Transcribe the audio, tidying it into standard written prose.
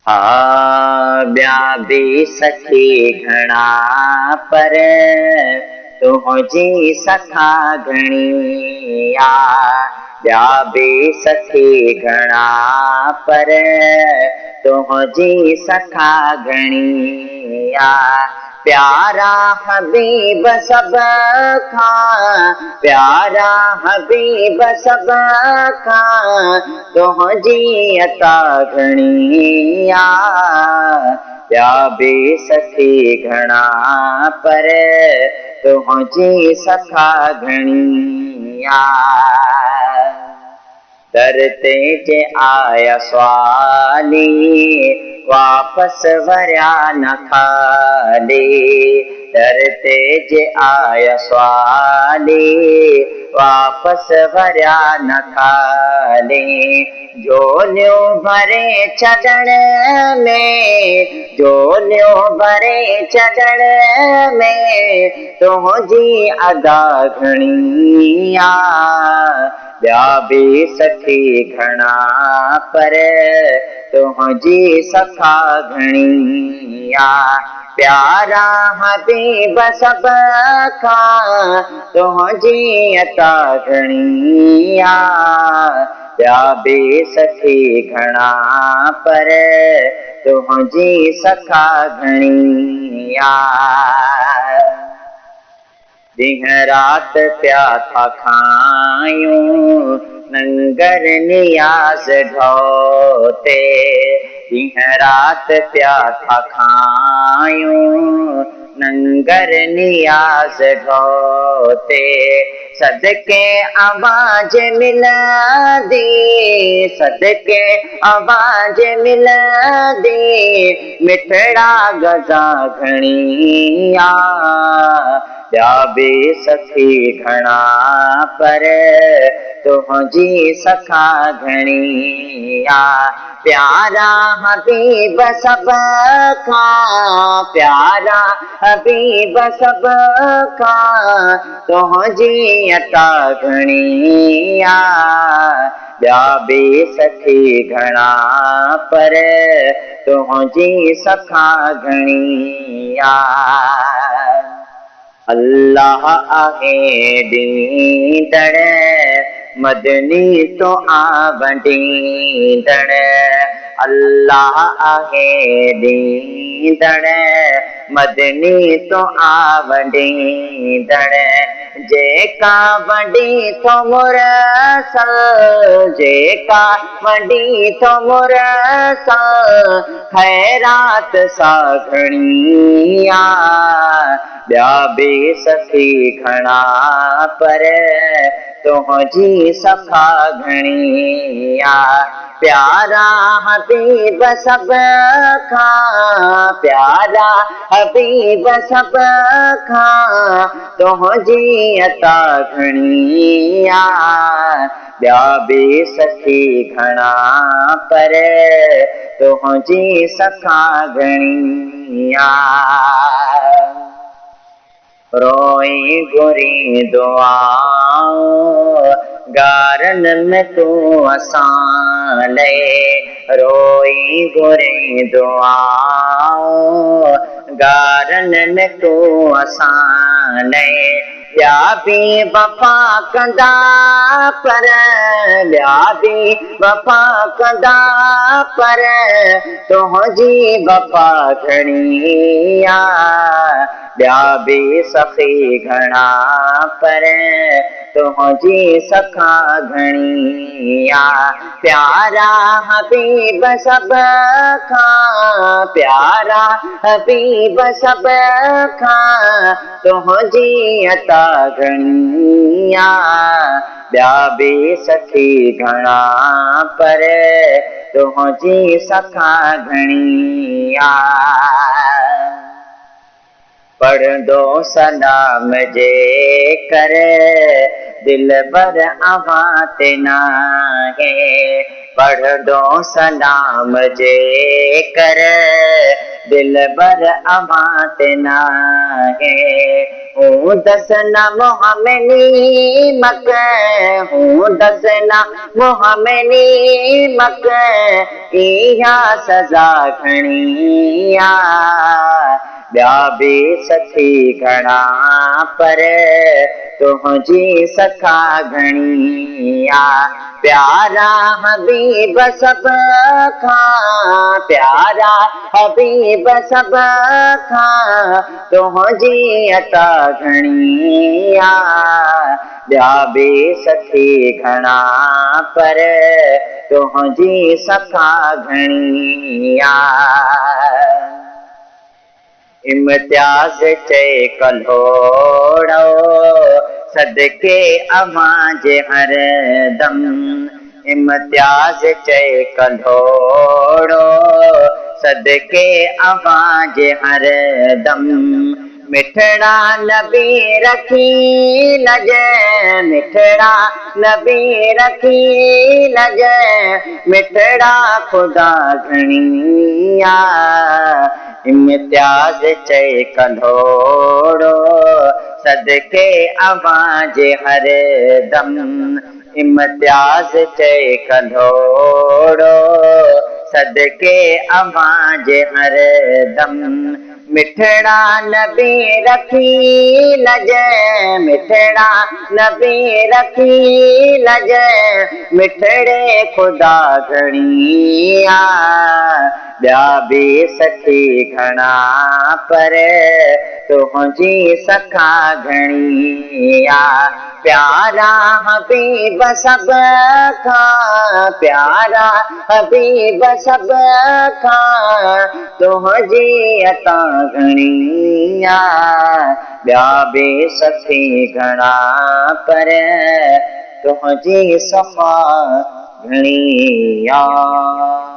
ॿिया बि सखी घणा पर तुंहिंजी सखा घणी ॿिया बि सखी घणा पर तुंहिंजी सखा घणी प्यारा हबीब सब खां प्यारा हबीब सब खां तुंहिंजी अता घणी ॿिया बि सखी घणा पर तुंहिंजी सखा घणी दर ते जे आया स्वाली वापस वरिया न खाली दर ते जे आया स्वाली वापस वरिया न खाली झोलियूं भरे छॾण में झोलियूं भरे छॾण में तुंहिंजी अदा घणी ॿिया बि सखी घणा पर तुंहिंजी सखा घणी प्यारा हबीब सब खां तुंहिंजी अता घणी ॿिया बि सखी घणा पर तुंहिंजी सखा घणी ॾींहं राति पिया था खायूं लंगर नियाज़ ढोते ॾींहं राति पिया था खायूं लंगर नियाज़ ढोते सदके आवाज़ मिलंदी सदके आवाज़ मिलंदी मिठड़ा गज़ा घणी ॿिया बि सखी घणा पर तुंहिंजी सखा घणी प्यारा हबीब सब खां प्यारा हबीब सब खां तुंहिंजी अता घणी ॿिया बि सखी घणा पर तुंहिंजी सखा घणी अल्लाह आहे ॾींदड़ मदनी तो आवंडीदड़ अल्लाह आहे ॾींदड़ मदनी तो आवंडीदड़ जेका वंडी तो मुरसल जेका वंडी तो मुरसल खैरात सा घणी ॿिया बि सखी घणा पर तुंहिंजी सखा घणी प्यारा हबीब सब खां प्यारा हबीब सब खां तुंहिंजी अता घणी ॿिया बि सखी घणा पर तुंहिंजी सखा घणी रोई गुरी दुआऊं गारन में तूं असां ले रोई गुरी दुआऊं गारन में तूं असां ले ॿिया बि वफ़ा कंदा पर ॿिया बि वफ़ा कंदा पर तुंहिंजी वफ़ा घणी ॿिया बि सखी घणा पर तुंहिंजी सखा घणी प्यारा हबीब सब खां प्यारा हबीब सब खां तुंहिंजी अता घणी ॿिया बि सखी घणा पर तुंहिंजी सखा घणी पढ़ंदो सलाम जे कर दिल बर अवां ते नाहे पढ़ंदो सलाम जे कर दिल बर अवां ते नाहे हूँ दसना मोहम्मदी मक, हूँ दसना मोहम्मदी मक, इहा सज़ा घणी आ, ॿिया बि सखी घणा पर तुंहिंजी सखा घणी आ। प्यारा हबीब सब खां, प्यारा हबीब सब खां, तुंहिंजी अता घणी आ, ॿिया बि सखी घणा पर तुंहिंजी सखा घणी आ। इम्तियाज़ चए कल्होड़ो सदके अव्हां जे हर दम, इम्तियाज़ चए कल्होड़ो सदके अव्हां जे हर दम, मिठड़ा नबी रखी लज, मिठड़ा नबी रखी लज, मिठड़ा खुदा घणी आ। इम्तियाज़ चए कल्होड़ो सदके अव्हां जे हर दम, इम्तियाज़ चए कल्होड़ो सदके अव्हां जे हर दम, मिठड़ा नबी रखी लज, मिठड़ा नबी रखी लज, मिठड़े खुदा घणी आ, ॿिया बि सखी घणा पर तुंहिंजी सखा घणी आ। प्यारा हबीब सब खां, प्यारा हबीब सब खां, तुंहिंजी अता घणी आ, ॿिया बि सखी घणा पर तुंहिंजी सखा घणी आ।